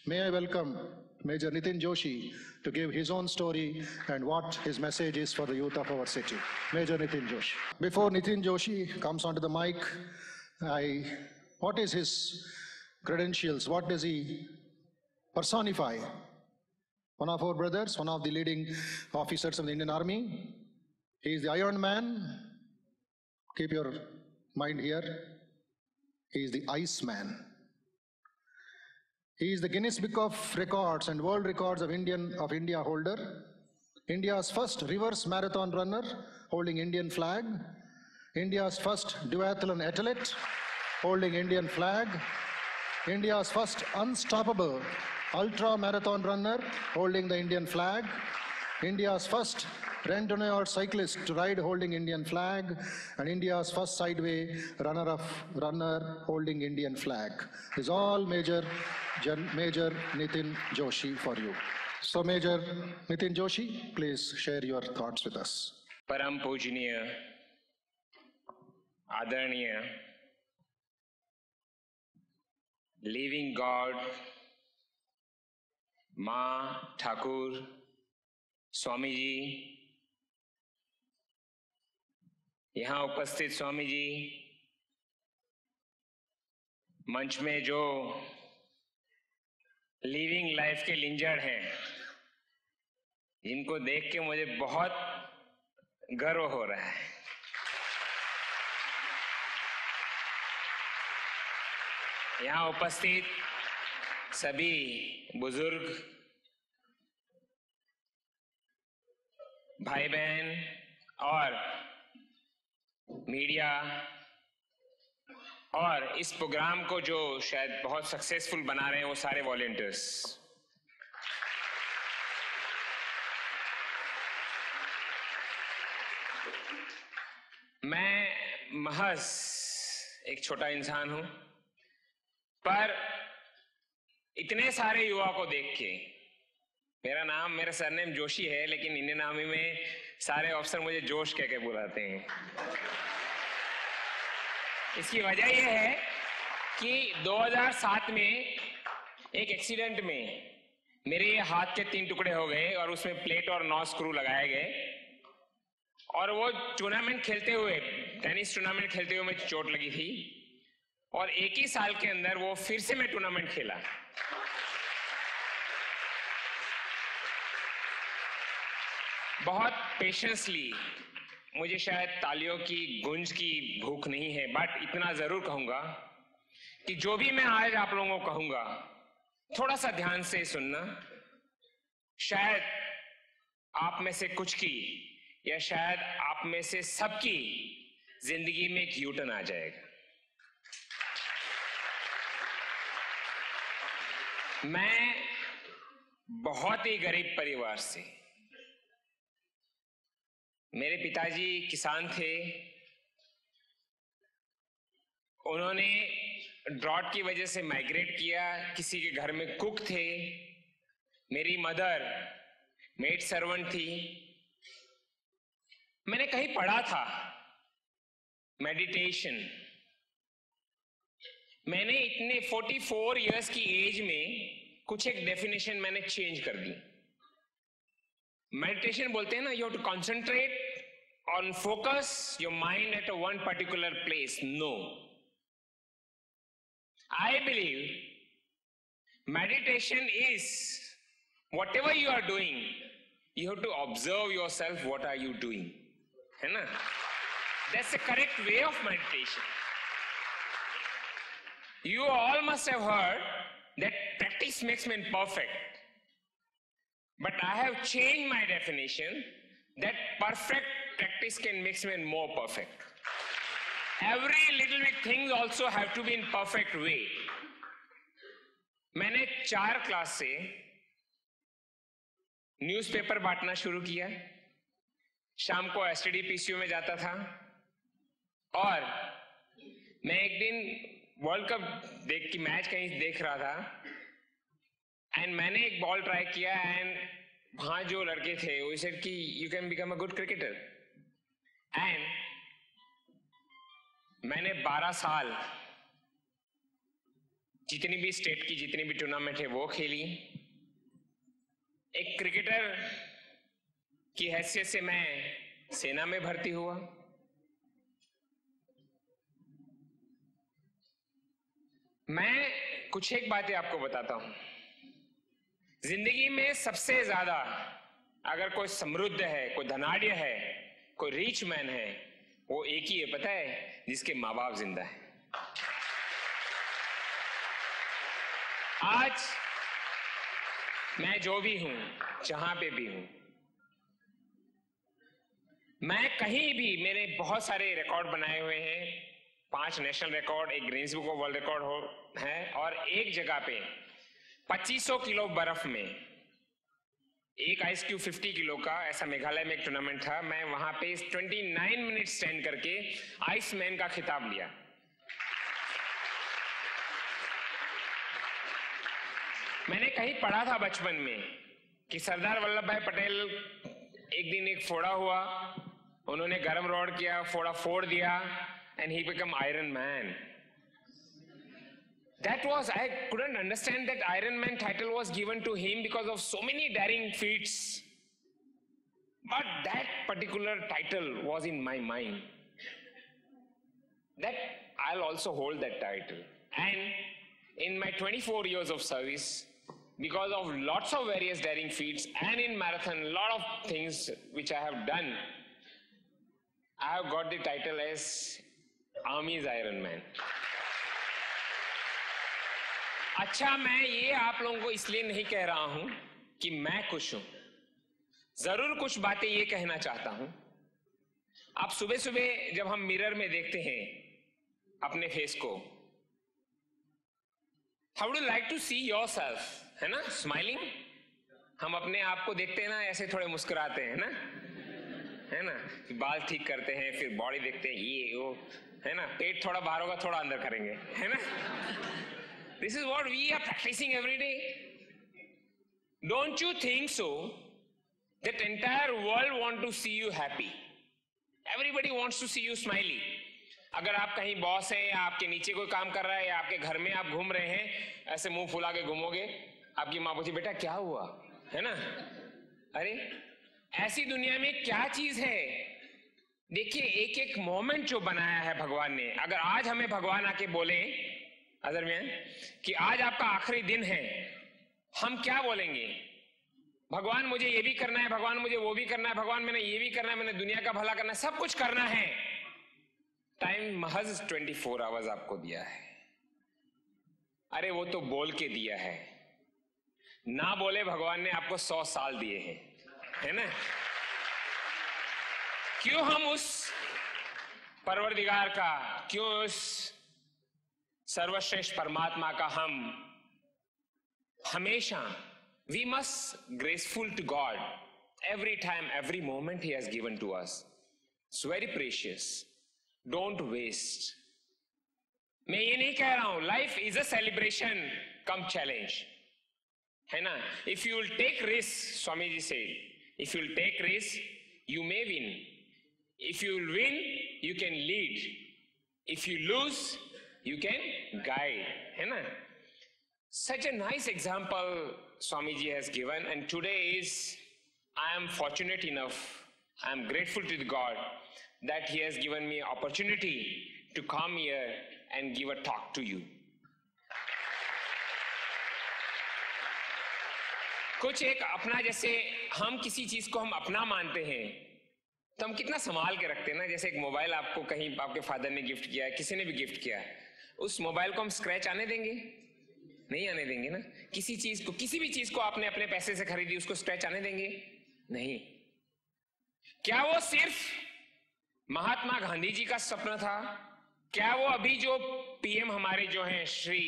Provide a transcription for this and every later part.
May I welcome Major Nitin Joshi to give his own story and what his message is for the youth of our city. Major Nitin Joshi. Before Nitin Joshi comes onto the mic, what is his credentials? What does he personify? One of our brothers, one of the leading officers of the Indian Army. He is the Iron Man. Keep your mind here. He is the Ice Man. He is the Guinness Book of Records and World Records of India holder. India's first reverse marathon runner holding Indian flag. India's first duathlon athlete holding Indian flag. India's first unstoppable ultra marathon runner holding the Indian flag. India's first randonneur cyclist to ride holding Indian flag, and India's first sideway runner holding Indian flag. Is all Major Nitin Joshi for you. So Major Nitin Joshi, please share your thoughts with us. परम पूजनीय, आदरणीय, living God, माँ ठाकुर, स्वामी जी, यहाँ उपस्थित स्वामी जी, मंच में जो living life के लिंजर हैं, जिनको देख के मुझे बहुत गर्व हो रहा है। यहाँ उपस्थित सभी बुजुर्ग भाई बहन और मीडिया और इस प्रोग्राम को जो शायद बहुत सक्सेसफुल बना रहे हैं वो सारे वॉलंटियर्स, मैं महज एक छोटा इंसान हूं, पर इतने सारे युवा को देख के, मेरा सरनेम जोशी है, लेकिन इंडियन आर्मी में सारे ऑफिसर मुझे जोश कह के बुलाते हैं। इसकी वजह यह है कि 2007 में एक एक्सीडेंट में मेरे हाथ के 3 टुकड़े हो गए और उसमें प्लेट और 9 स्क्रू लगाए गए, और वो टूर्नामेंट खेलते हुए, टेनिस टूर्नामेंट खेलते हुए मुझे चोट लगी थी, और एक ही साल के अंदर वो फिर से मैं टूर्नामेंट खेला। बहुत पेशेंसली, मुझे शायद तालियों की गूंज की भूख नहीं है, बट इतना जरूर कहूंगा कि जो भी मैं आज आप लोगों को कहूंगा, थोड़ा सा ध्यान से सुनना। शायद आप में से कुछ की, या शायद आप में से सबकी जिंदगी में एक यूटर्न आ जाएगा। मैं बहुत ही गरीब परिवार से, मेरे पिताजी किसान थे, उन्होंने ड्रॉट की वजह से माइग्रेट किया, किसी के घर में कुक थे, मेरी मदर मेड सर्वेंट थी। मैंने कहीं पढ़ा था मेडिटेशन, मैंने इतने 44 इयर्स की एज में कुछ एक डेफिनेशन मैंने चेंज कर दी। मेडिटेशन बोलते हैं ना, you have to concentrate on focus your mind at a one particular place. No, I believe meditation is whatever you are doing, you have to observe yourself, what are you doing, है ना? That's the correct way of meditation. You all must have heard that practice makes man perfect, but I have changed my definition that perfect practice can make man more perfect. Every little bit things also have to be in perfect way. मैंने 4 class से newspaper बांटना शुरू किया, शाम को STD PCU में जाता था, और मैं एक दिन वर्ल्ड कप की मैच कहीं देख रहा था, एंड मैंने एक बॉल ट्राई किया, एंड वहां जो लड़के थे वो सेड कि you can become a good cricketer, and मैंने 12 साल जितनी भी स्टेट की जितनी भी टूर्नामेंट है वो खेली। एक क्रिकेटर की हैसियत से मैं सेना में भर्ती हुआ। मैं कुछ एक बातें आपको बताता हूं। जिंदगी में सबसे ज्यादा अगर कोई समृद्ध है, कोई धनाढ्य है, कोई रिच मैन है, वो एक ही है, पता है? जिसके माँ बाप जिंदा है। आज मैं जो भी हूं, जहां पे भी हूं, मैं कहीं भी, मैंने बहुत सारे रिकॉर्ड बनाए हुए हैं। 5 नेशनल रिकॉर्ड, एक Guinness book of world record है, और एक जगह पे 2500 किलो बर्फ में एक आइस क्यूब 50 किलो का, ऐसा मेघालय में एक टूर्नामेंट था, मैं वहां पे 29 मिनट स्टैंड करके आइस मैन का खिताब लिया। मैंने कहीं पढ़ा था बचपन में कि सरदार वल्लभ भाई पटेल एक दिन एक फोड़ा हुआ, उन्होंने गरम रॉड किया, फोड़ा फोड़ दिया, and he became Iron Man. That was, I couldn't understand that Iron Man title was given to him because of so many daring feats. But that particular title was in my mind. That I'll also hold that title. And in my 24 years of service, because of lots of various daring feats and in marathon, a lot of things which I have done, I have got the title as Army's Iron Man. अच्छा, मैं ये आप लोगों को इसलिए नहीं कह रहा हूं कि मैं खुश हूं। जरूर कुछ बातें ये कहना चाहता हूं। आप सुबह सुबह जब हम मिरर में देखते हैं अपने फेस को, how do like to see yourself, है ना? स्माइलिंग। हम अपने आप को देखते हैं ना, ऐसे थोड़े मुस्कुराते हैं ना, है ना? बाल ठीक करते हैं, फिर बॉडी देखते हैं, ये वो, है ना? पेट थोड़ा बाहर होगा, थोड़ा अंदर करेंगे, है ना? This is what we are practicing every day. Don't you think so? That entire world want to see you happy. Everybody wants to see you smiley. अगर आप कहीं बॉस हैं या आपके नीचे कोई काम कर रहा है या आपके घर में आप घूम रहे हैं, ऐसे मुंह फुला के घूमोगे, आपकी माँ पूछी बेटा क्या हुआ, है ना? अरे ऐसी दुनिया में क्या चीज है? देखिए, एक एक मोमेंट जो बनाया है भगवान ने, अगर आज हमें भगवान आके बोले अदर में कि आज आपका आखिरी दिन है, हम क्या बोलेंगे? भगवान मुझे ये भी करना है, भगवान मुझे वो भी करना है, भगवान मैंने ये भी करना है, मैंने दुनिया का भला करना है, सब कुछ करना है। टाइम महज 24 आवर्स आपको दिया है। अरे वो तो बोल के दिया है, ना बोले भगवान ने आपको 100 साल दिए हैं, है ना? क्यों हम उस परवरदिगार का, क्यों उस सर्वश्रेष्ठ परमात्मा का हम हमेशा, we must grateful to God every time, every moment He has given to us. It's very precious. Don't waste. मैं ये नहीं कह रहा हूं, life is a celebration come challenge, है ना? If you will take risk, Swami ji said, if you will take risk, you may win. If you will win, you can lead. If you lose, you can guide, है ना? Such a nice example Swamiji has given, and today is, I am fortunate enough, I am grateful to the God that He has given me opportunity to come here and give a talk to you. कुछ एक अपना, जैसे हम किसी चीज को हम अपना मानते हैं तो हम कितना संभाल के रखते हैं ना। जैसे एक मोबाइल आपको कहीं आपके फादर ने गिफ्ट किया है, किसी ने भी गिफ्ट किया है, उस मोबाइल को हम स्क्रैच आने देंगे? नहीं आने देंगे ना। किसी चीज को, किसी भी चीज को आपने अपने पैसे से खरीदी, उसको स्क्रैच आने देंगे? नहीं। क्या वो सिर्फ महात्मा गांधी जी का सपना था? क्या वो अभी जो पीएम हमारे जो हैं श्री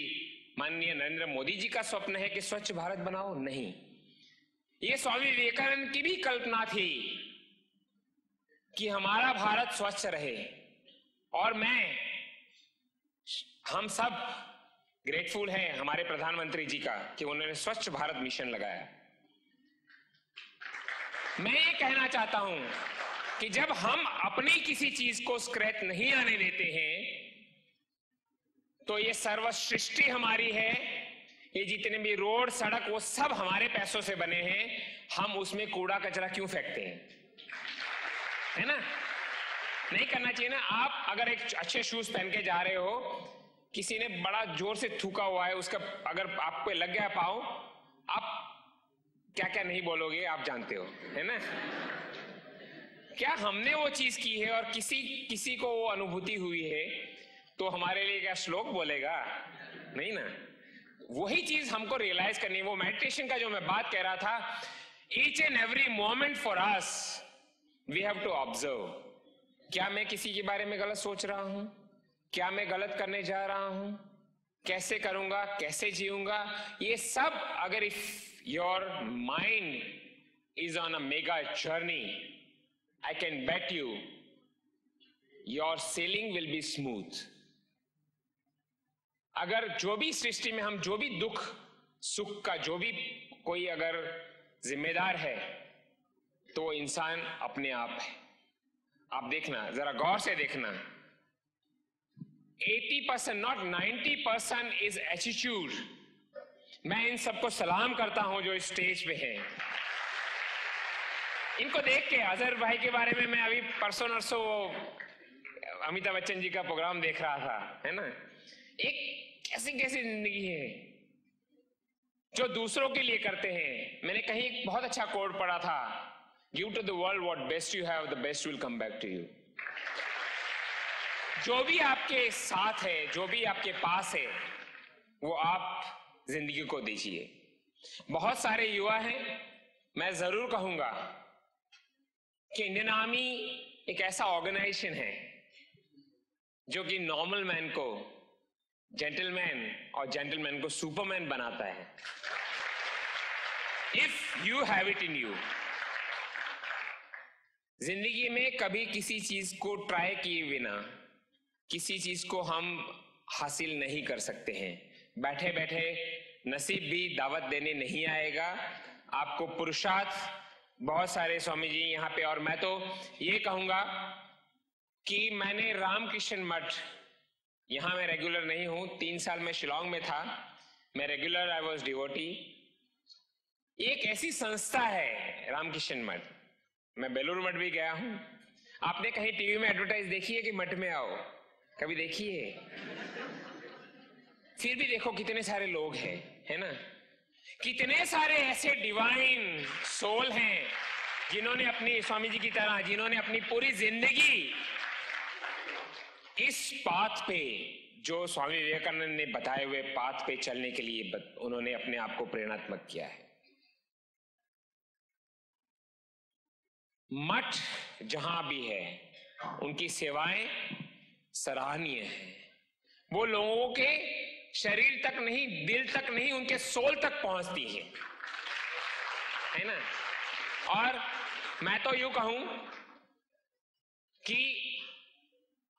माननीय नरेंद्र मोदी जी का स्वप्न है कि स्वच्छ भारत बनाओ? नहीं। ये स्वामी विवेकानंद की भी कल्पना थी कि हमारा भारत स्वच्छ रहे, और हम सब ग्रेटफुल हैं हमारे प्रधानमंत्री जी का कि उन्होंने स्वच्छ भारत मिशन लगाया। मैं ये कहना चाहता हूं कि जब हम अपनी किसी चीज को स्क्रैच नहीं आने देते हैं तो ये सर्व सृष्टि हमारी है, ये जितने भी रोड सड़क वो सब हमारे पैसों से बने हैं, हम उसमें कूड़ा कचरा क्यों फेंकते हैं? है ना? नहीं करना चाहिए ना। आप अगर एक अच्छे शूज पहन के जा रहे हो, किसी ने बड़ा जोर से थूका हुआ है, उसका अगर आपको लग गया पाँव, आप क्या क्या नहीं बोलोगे आप जानते हो, है ना? क्या हमने वो चीज की है और किसी को वो अनुभूति हुई है, तो हमारे लिए क्या श्लोक बोलेगा? नहीं ना। वही चीज हमको रियलाइज करनी है। वो मेडिटेशन का जो मैं बात कह रहा था, each and every moment for us we have to observe. क्या मैं किसी के बारे में गलत सोच रहा हूं? क्या मैं गलत करने जा रहा हूं? कैसे करूंगा? कैसे जीऊंगा? ये सब अगर if your mind is on a mega journey, I can bet you your sailing will be smooth. अगर जो भी सृष्टि में हम जो भी दुख सुख का जो भी कोई अगर जिम्मेदार है, तो वो इंसान अपने आप है। आप देखना, जरा गौर से देखना, 80% नॉट 90% इज एटीट्यूड। मैं इन सबको सलाम करता हूं जो स्टेज पे हैं। इनको देख के अजहर भाई के बारे में मैं अभी परसों नरसों वो अमिताभ बच्चन जी का प्रोग्राम देख रहा था, है ना? एक कैसी कैसी जिंदगी है जो दूसरों के लिए करते हैं। मैंने कहीं एक बहुत अच्छा कोड पढ़ा था, give to the world what best you have, the best will come back to you. जो भी आपके साथ है, जो भी आपके पास है, वो आप जिंदगी को दीजिए। बहुत सारे युवा हैं, मैं जरूर कहूंगा कि इंडियन आर्मी एक ऐसा ऑर्गेनाइजेशन है जो कि नॉर्मल मैन को जेंटलमैन और जेंटलमैन को सुपरमैन बनाता है। If you have it in you. जिंदगी में कभी किसी चीज को ट्राई किए बिना किसी चीज को हम हासिल नहीं कर सकते हैं। बैठे बैठे नसीब भी दावत देने नहीं आएगा, आपको पुरुषार्थ बहुत सारे स्वामी जी यहाँ पे। और मैं तो ये कहूंगा कि मैंने रामकृष्ण मठ, यहां मैं रेगुलर नहीं हूं, 3 साल मैं शिलोंग में था, मैं रेगुलर आई वॉज डिवोटी। एक ऐसी संस्था है रामकृष्ण मठ, मैं बेलूर मठ भी गया हूं। आपने कहीं टीवी में एडवर्टाइज देखी है कि मठ में आओ? कभी देखी है? फिर भी देखो कितने सारे लोग हैं, है ना? कितने सारे ऐसे डिवाइन सोल हैं जिन्होंने अपनी, स्वामी जी की तरह, जिन्होंने अपनी पूरी जिंदगी इस पाथ पे, जो स्वामी विवेकानंद ने बताए हुए पाथ पे चलने के लिए उन्होंने अपने आप को प्रेरणात्मक किया है। मठ जहां भी है, उनकी सेवाएं सराहनीय है। वो लोगों के शरीर तक नहीं, दिल तक नहीं, उनके सोल तक पहुंचती है ना? और मैं तो यूं कहूं कि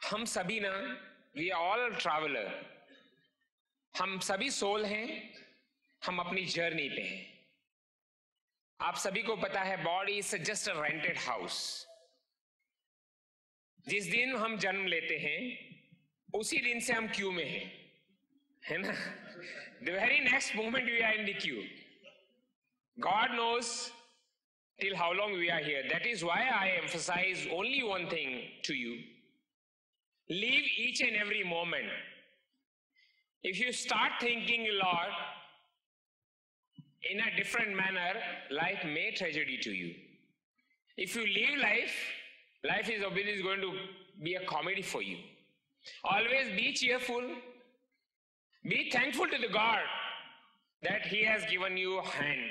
हम सभी ना, वी आर ऑल ट्रैवलर, हम सभी सोल हैं, हम अपनी जर्नी पे हैं। आप सभी को पता है, body is just a rented house. जिस दिन हम जन्म लेते हैं उसी दिन से हम क्यू में हैं, है ना? The very next moment we are in the queue. God knows till how long we are here. That is why I emphasize only one thing to you. Live each and every moment. If you start thinking a lot in a different manner, life may tragedy to you. If you live life, life is obviously going to be a comedy for you. Always be cheerful. Be thankful to the God that He has given you a hand,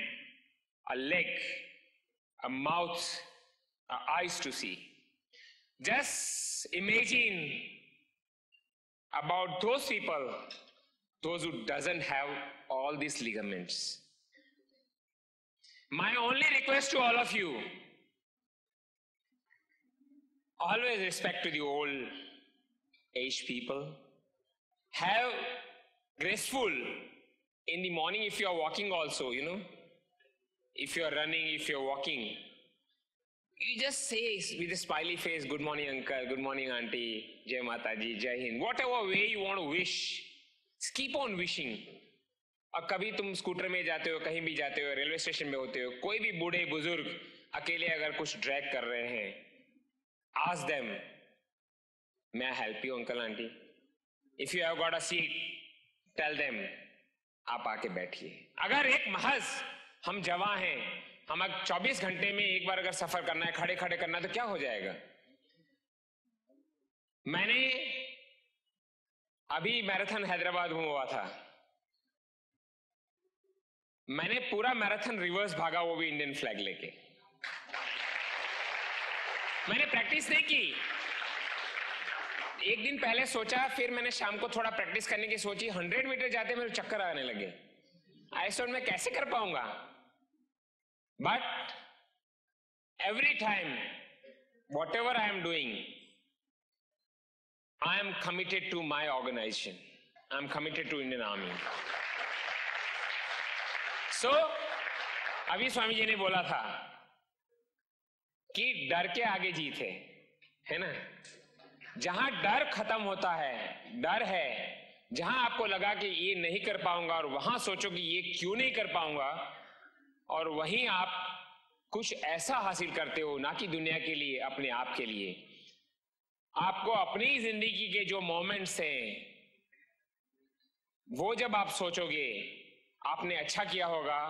a leg, a mouth, eyes to see. Just imagine about those people, those who doesn't have all these ligaments. My only request to all of you, always respect to the old age people. Have graceful in the morning if you are walking also, you know. If you are running, if you are walking, you just say with a smiley face, good morning uncle, good morning auntie, Jai Mataji, Jai Hind, whatever way you want to wish, keep on wishing. और कभी तुम scooter में जाते हो, कहीं भी जाते हो, रेलवे स्टेशन में होते हो, कोई भी बूढ़े बुजुर्ग अकेले अगर कुछ ड्रैग कर रहे हैं, ask them, may I help you uncle aunty? If you have got a seat, tell them, आप आके बैठिए। अगर एक महज हम जवान हैं, हम 24 घंटे में एक बार अगर सफर करना है, खड़े खड़े करना है, तो क्या हो जाएगा? मैंने अभी मैराथन हैदराबाद में हुआ था, मैंने पूरा मैराथन रिवर्स भागा, वो भी इंडियन फ्लैग लेके। मैंने प्रैक्टिस नहीं की, एक दिन पहले सोचा, फिर मैंने शाम को थोड़ा प्रैक्टिस करने की सोची, 100 मीटर जाते मेरे चक्कर आने लगे। ऐसा मैं कैसे कर पाऊंगा? But every time whatever I am doing, I am committed to my organisation, I am committed to Indian army. So अभी स्वामी जी ने बोला था कि डर के आगे जीत है ना? जहां डर खत्म होता है, डर है, जहां आपको लगा कि ये नहीं कर पाऊंगा और वहां सोचो कि ये क्यों नहीं कर पाऊंगा, और वहीं आप कुछ ऐसा हासिल करते हो, ना कि दुनिया के लिए, अपने आप के लिए। आपको अपनी जिंदगी के जो मोमेंट्स हैं, वो जब आप सोचोगे आपने अच्छा किया होगा,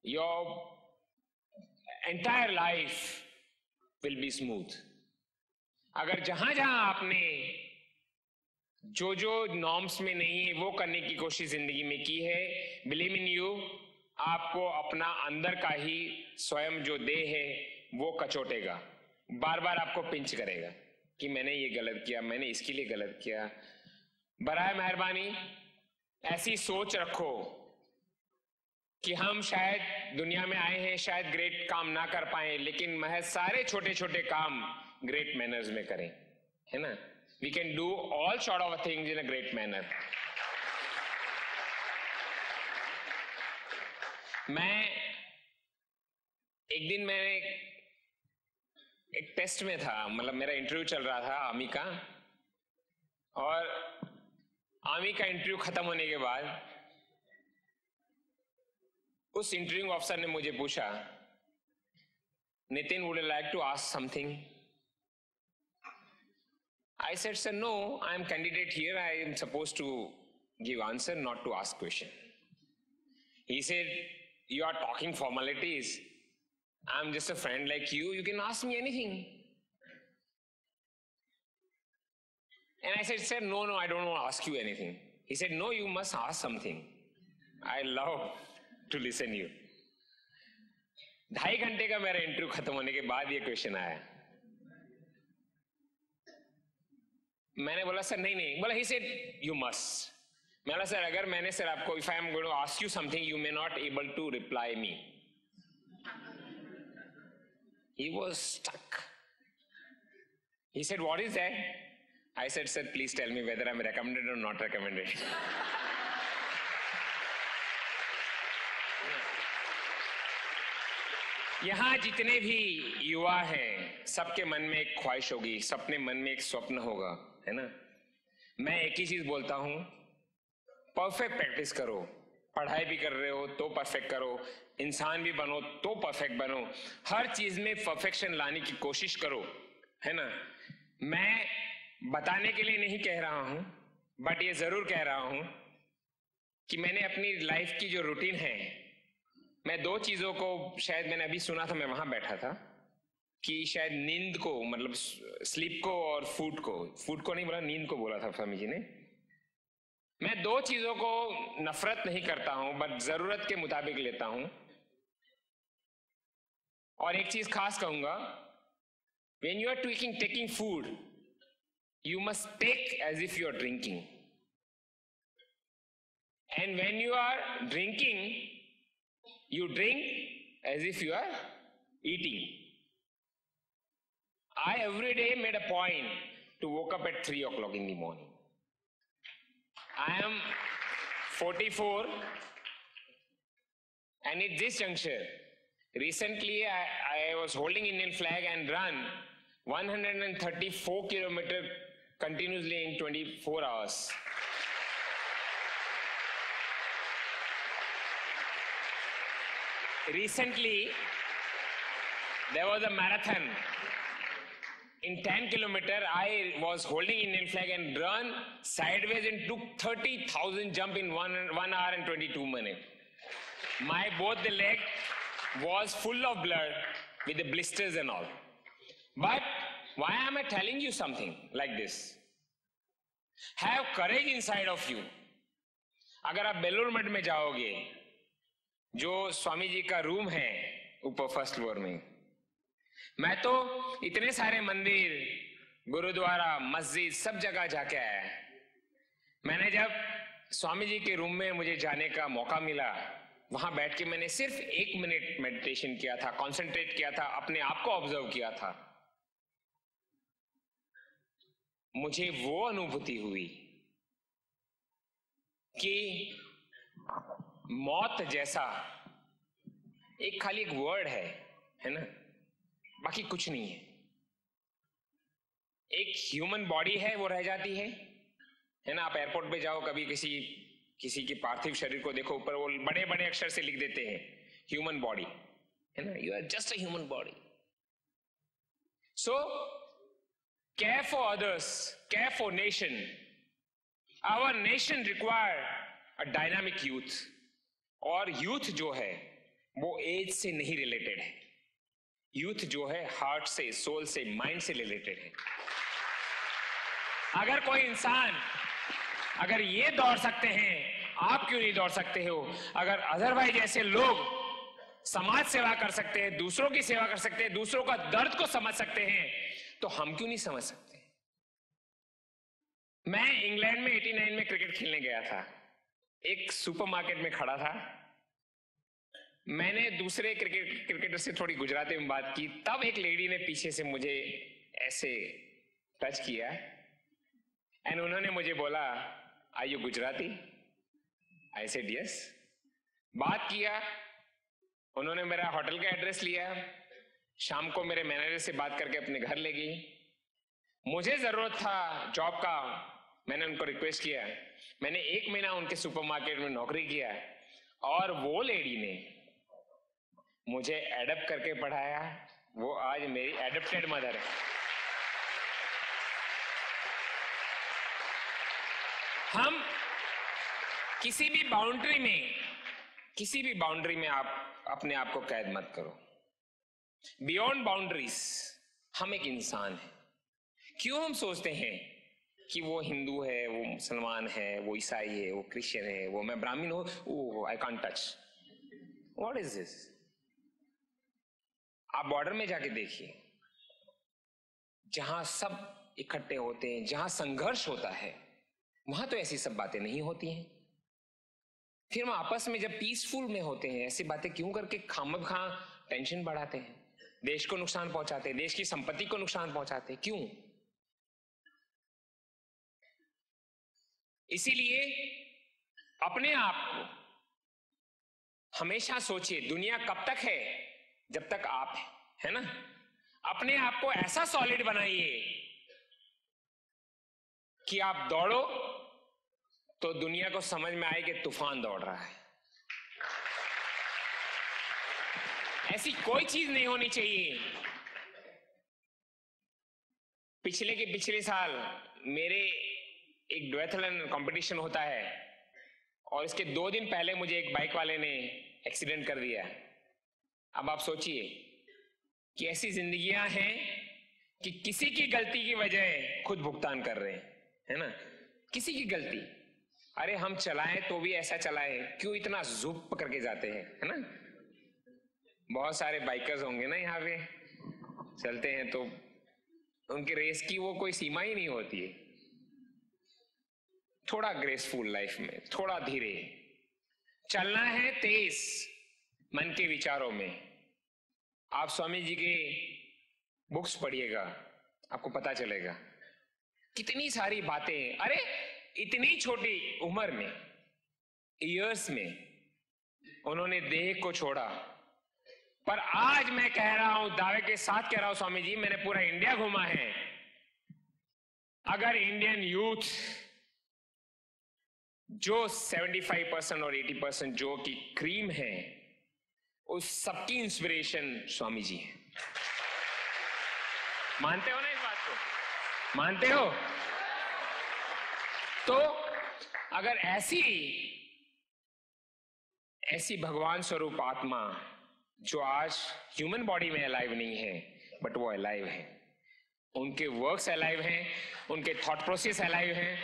your entire life will be smooth. अगर जहां जहां आपने जो जो नॉर्म्स में नहीं है वो करने की कोशिश जिंदगी में की है, बिलीव इन यू, आपको अपना अंदर का ही स्वयं जो देह है वो कचोटेगा, बार बार आपको पिंच करेगा कि मैंने ये गलत किया, मैंने इसके लिए गलत किया। बराए मेहरबानी ऐसी सोच रखो कि हम शायद दुनिया में आए हैं, शायद ग्रेट काम ना कर पाए, लेकिन महज सारे छोटे छोटे काम ग्रेट मैनर्स में करें, है ना? We can do all sort of things in a great manner. एक दिन मैंने एक टेस्ट में था, मतलब मेरा इंटरव्यू चल रहा था आर्मी का, और आर्मी का इंटरव्यू खत्म होने के बाद उस इंटरव्यू ऑफिसर ने मुझे पूछा, Nitin, would you like to ask something? I said, sir, no, I am candidate here. I am supposed to give answer, not to ask question. He said, you are talking formalities. I am just a friend like you. You can ask me anything. And I said, sir, no, I don't want to ask you anything. He said, no, you must ask something. I love to listen you. 2.5 घंटे का मेरा interview खत्म होने के बाद ये question आया। मैंने बोला सर नहीं, बोला ही सेड यू मस्ट। मैं बोला सर, अगर मैंने सर आपको, if I am going to ask you something, you may not able to reply me. He was stuck. He said what is that? I said sir please tell me whether I am recommended और not recommended. यहां जितने भी युवा हैं, सबके मन में एक ख्वाहिश होगी, सबके मन में एक स्वप्न होगा, है ना? मैं एक ही चीज बोलता हूं, परफेक्ट प्रैक्टिस करो। पढ़ाई भी कर रहे हो तो परफेक्ट करो, इंसान भी बनो तो परफेक्ट बनो, हर चीज में परफेक्शन लाने की कोशिश करो, है ना? मैं बताने के लिए नहीं कह रहा हूं, बट ये जरूर कह रहा हूं कि मैंने अपनी लाइफ की जो रूटीन है, मैं 2 चीजों को, शायद मैंने अभी सुना था, मैं वहां बैठा था, कि शायद नींद को, मतलब स्लीप को और फूड को नहीं बोला, नींद को बोला था स्वामी जी ने। मैं 2 चीजों को नफरत नहीं करता हूं, बट जरूरत के मुताबिक लेता हूं। और एक चीज खास कहूंगा, when you are taking food, you must take as if you are drinking, and when you are drinking, you drink as if you are eating. I every day made a point to wake up at 3 o'clock in the morning. I am 44, and at this juncture, recently I was holding Indian flag and run 134 kilometers continuously in 24 hours. recently there was a marathon. In 10 kilometers, I was holding Indian flag and run sideways and took 30,000 jump in 1 hour and 22 minutes. My both the leg was full of blood with the blisters and all. But why am I telling you something like this? Have courage inside of you. अगर आप बेलूर मठ में जाओगे, जो स्वामी जी का room है ऊपर first floor में, मैं तो इतने सारे मंदिर, गुरुद्वारा, मस्जिद सब जगह जाके आया। मैंने जब स्वामी जी के रूम में मुझे जाने का मौका मिला, वहां बैठ के मैंने सिर्फ 1 मिनट मेडिटेशन किया था, कंसंट्रेट किया था, अपने आप को ऑब्जर्व किया था। मुझे वो अनुभूति हुई कि मौत जैसा एक खाली एक वर्ड है ना, बाकी कुछ नहीं है। एक ह्यूमन बॉडी है, वो रह जाती है ना। आप एयरपोर्ट पे जाओ, कभी किसी के पार्थिव शरीर को देखो, ऊपर वो बड़े बड़े अक्षर से लिख देते हैं ह्यूमन बॉडी, है ना, you are just a human body. So care for others, care for nation. Our nation require a dynamic youth. और youth जो है वो एज से नहीं रिलेटेड है। यूथ जो है हार्ट से, सोल से, माइंड से रिलेटेड है। अगर कोई इंसान अगर ये दौड़ सकते हैं, आप क्यों नहीं दौड़ सकते हो? अगर अजहर भाई जैसे लोग समाज सेवा कर सकते हैं, दूसरों की सेवा कर सकते हैं, दूसरों का दर्द को समझ सकते हैं, तो हम क्यों नहीं समझ सकते? मैं इंग्लैंड में 89 में क्रिकेट खेलने गया था। एक सुपरमार्केट में खड़ा था। मैंने दूसरे क्रिकेटर से थोड़ी गुजराती में बात की, तब एक लेडी ने पीछे से मुझे ऐसे टच किया एंड उन्होंने मुझे बोला, are you Gujarati? I said yes. बात किया, उन्होंने मेरा होटल का एड्रेस लिया, शाम को मेरे मैनेजर से बात करके अपने घर ले गई। मुझे जरूरत था जॉब का, मैंने उनको रिक्वेस्ट किया। मैंने 1 महीना उनके सुपरमार्केट में नौकरी किया और वो लेडी ने मुझे एडप्ट करके पढ़ाया। वो आज मेरी एडप्टेड मदर है। हम किसी भी बाउंड्री में आप अपने आप को कैद मत करो। बियॉन्ड बाउंड्रीज हम एक इंसान है। क्यों हम सोचते हैं कि वो हिंदू है, वो मुसलमान है, वो ईसाई है, वो क्रिश्चियन है, वो मैं ब्राह्मण हूं, I can't touch. What is this? आप बॉर्डर में जाके देखिए, जहां सब इकट्ठे होते हैं, जहां संघर्ष होता है, वहां तो ऐसी सब बातें नहीं होती हैं। फिर हम आपस में जब पीसफुल में होते हैं, ऐसी बातें क्यों करके खामखा टेंशन बढ़ाते हैं, देश को नुकसान पहुंचाते हैं, देश की संपत्ति को नुकसान पहुंचाते हैं? क्यों? इसीलिए अपने आप को हमेशा सोचिए, दुनिया कब तक है? जब तक आप है ना। अपने आप को ऐसा सॉलिड बनाइए कि आप दौड़ो तो दुनिया को समझ में आए कि तूफान दौड़ रहा है। ऐसी कोई चीज नहीं होनी चाहिए। पिछले साल मेरे एक डुएथलन कंपटीशन होता है और इसके 2 दिन पहले मुझे एक बाइक वाले ने एक्सीडेंट कर दिया। अब आप सोचिए कि ऐसी जिंदगियां हैं कि किसी की गलती की वजह खुद भुगतान कर रहे हैं, है ना। किसी की गलती, अरे हम चलाएं तो भी ऐसा चलाएं, क्यों इतना जुप करके जाते हैं, है ना। बहुत सारे बाइकर्स होंगे ना यहाँ पे, चलते हैं तो उनकी रेस की वो कोई सीमा ही नहीं होती है। थोड़ा ग्रेसफुल लाइफ में, थोड़ा धीरे चलना है, तेज मन के विचारों में। आप स्वामी जी के बुक्स पढ़िएगा, आपको पता चलेगा कितनी सारी बातें। अरे इतनी छोटी उम्र में, ईयर्स में उन्होंने देह को छोड़ा। पर आज मैं कह रहा हूं, दावे के साथ कह रहा हूं स्वामी जी, मैंने पूरा इंडिया घूमा है। अगर इंडियन यूथ जो 75% और 80% जो कि क्रीम है, उस सबकी इंस्पिरेशन स्वामी जी हैं। मानते हो ना इस बात को? मानते हो? तो अगर ऐसी भगवान स्वरूप आत्मा जो आज ह्यूमन बॉडी में अलाइव नहीं है बट वो अलाइव है, उनके वर्क्स अलाइव हैं, उनके थॉट प्रोसेस अलाइव हैं,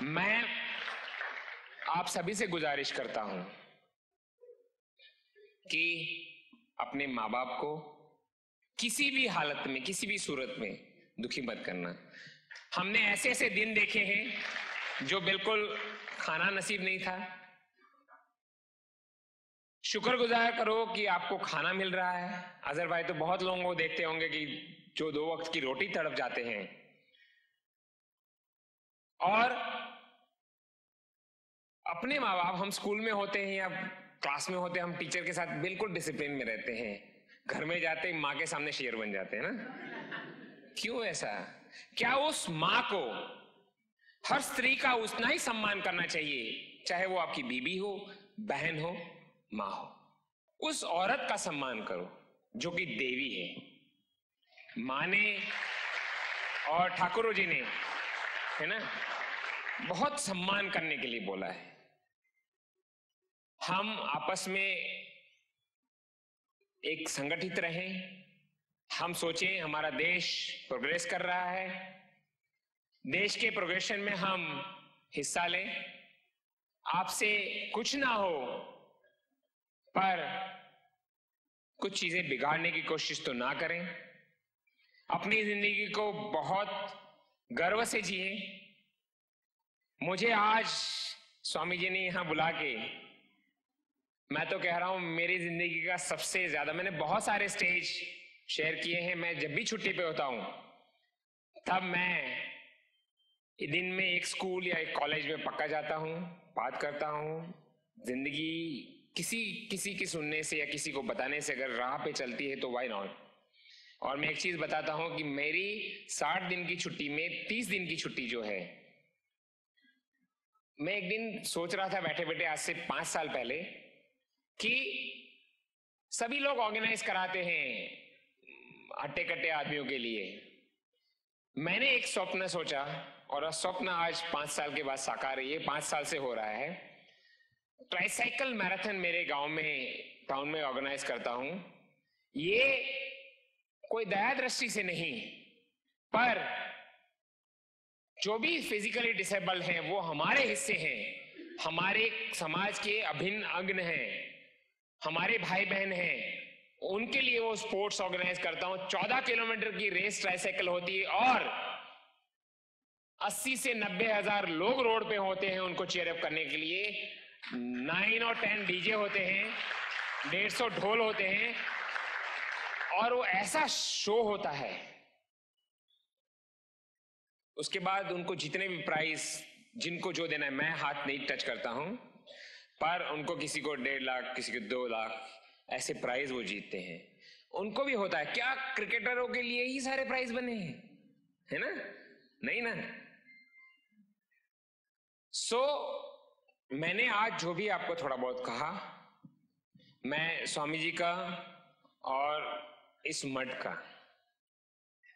मैं आप सभी से गुजारिश करता हूं कि अपने माँ बाप को किसी भी हालत में, किसी भी सूरत में दुखी मत करना। हमने ऐसे ऐसे दिन देखे हैं जो बिल्कुल खाना नसीब नहीं था। शुक्रगुजार करो कि आपको खाना मिल रहा है। अजहर भाई तो बहुत लोगों को देखते होंगे कि जो 2 वक्त की रोटी तड़प जाते हैं। और अपने माँ बाप, हम स्कूल में होते हैं या क्लास में होते हैं, हम टीचर के साथ बिल्कुल डिसिप्लिन में रहते हैं, घर में जाते ही माँ के सामने शेर बन जाते हैं ना। क्यों ऐसा? क्या उस माँ को, हर स्त्री का उतना ही सम्मान करना चाहिए, चाहे वो आपकी बीबी हो, बहन हो, माँ हो। उस औरत का सम्मान करो जो कि देवी है। माँ ने और ठाकुर जी ने, है ना, बहुत सम्मान करने के लिए बोला है। हम आपस में एक संगठित रहें, हम सोचें हमारा देश प्रोग्रेस कर रहा है, देश के प्रोग्रेशन में हम हिस्सा लें। आपसे कुछ ना हो पर कुछ चीजें बिगाड़ने की कोशिश तो ना करें। अपनी जिंदगी को बहुत गर्व से जिए। मुझे आज स्वामी जी ने यहां बुला के, मैं तो कह रहा हूं मेरी जिंदगी का सबसे ज्यादा, मैंने बहुत सारे स्टेज शेयर किए हैं। मैं जब भी छुट्टी पे होता हूं तब मैं दिन में एक स्कूल या एक कॉलेज में पक्का जाता हूं, बात करता हूं। जिंदगी किसी की सुनने से या किसी को बताने से अगर राह पे चलती है तो व्हाई नॉट। और मैं एक चीज बताता हूं कि मेरी 60 दिन की छुट्टी में 30 दिन की छुट्टी जो है, मैं एक दिन सोच रहा था बैठे बैठे आज से 5 साल पहले कि सभी लोग ऑर्गेनाइज कराते हैं हट्टे कट्टे आदमियों के लिए। मैंने एक स्वप्न सोचा और स्वप्न आज 5 साल के बाद साकार है। ये 5 साल से हो रहा है। ट्राइसाइकिल मैराथन मेरे गांव में, टाउन में ऑर्गेनाइज करता हूं। ये कोई दया दृष्टि से नहीं, पर जो भी फिजिकली डिसेबल हैं वो हमारे हिस्से हैं, हमारे समाज के अभिन्न अंग हैं, हमारे भाई बहन हैं, उनके लिए वो स्पोर्ट्स ऑर्गेनाइज करता हूं। 14 किलोमीटर की रेस ट्राइसाइकिल होती है और 80 से 90 हजार लोग रोड पे होते हैं उनको चीयरअप करने के लिए। 9 और 10 डीजे होते हैं, 150 ढोल होते हैं और वो ऐसा शो होता है। उसके बाद उनको जितने भी प्राइज, जिनको जो देना है, मैं हाथ नहीं टच करता हूं, पर उनको किसी को 1.5 लाख, किसी को 2 लाख, ऐसे प्राइज वो जीतते हैं। उनको भी होता है। क्या क्रिकेटरों के लिए ही सारे प्राइज बने हैं, है ना? नहीं ना। मैंने आज जो भी आपको थोड़ा बहुत कहा, मैं स्वामी जी का और इस मठ का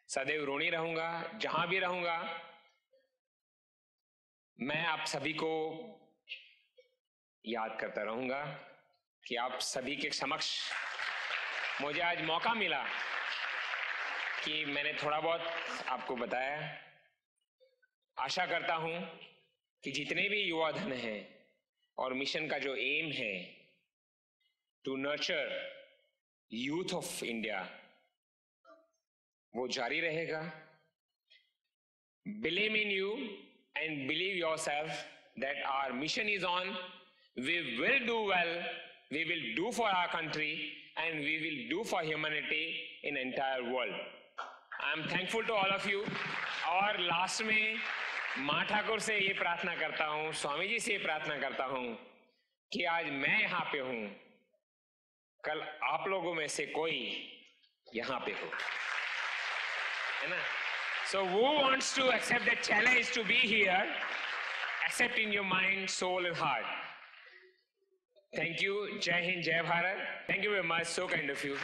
सदैव ऋणी रहूंगा। जहां भी रहूंगा मैं आप सभी को याद करता रहूंगा कि आप सभी के समक्ष मुझे आज मौका मिला कि मैंने थोड़ा बहुत आपको बताया। आशा करता हूं कि जितने भी युवा धन हैं और मिशन का जो एम है to nurture youth of India, वो जारी रहेगा। Believe in you and believe yourself that our mission is on. We will do well, we will do for our country and we will do for humanity in entire world. I am thankful to all of you. और last में माँ ठाकुर से ये प्रार्थना करता हूँ, स्वामी जी से ये प्रार्थना करता हूँ कि आज मैं यहाँ पे हूँ, कल आप लोगों में से कोई यहाँ पे हो, है ना? So who wants to accept that challenge to be here? Accept in your mind, soul and heart. Thank you. Jai Hind, Jai Bharat. Thank you very much. So kind of you.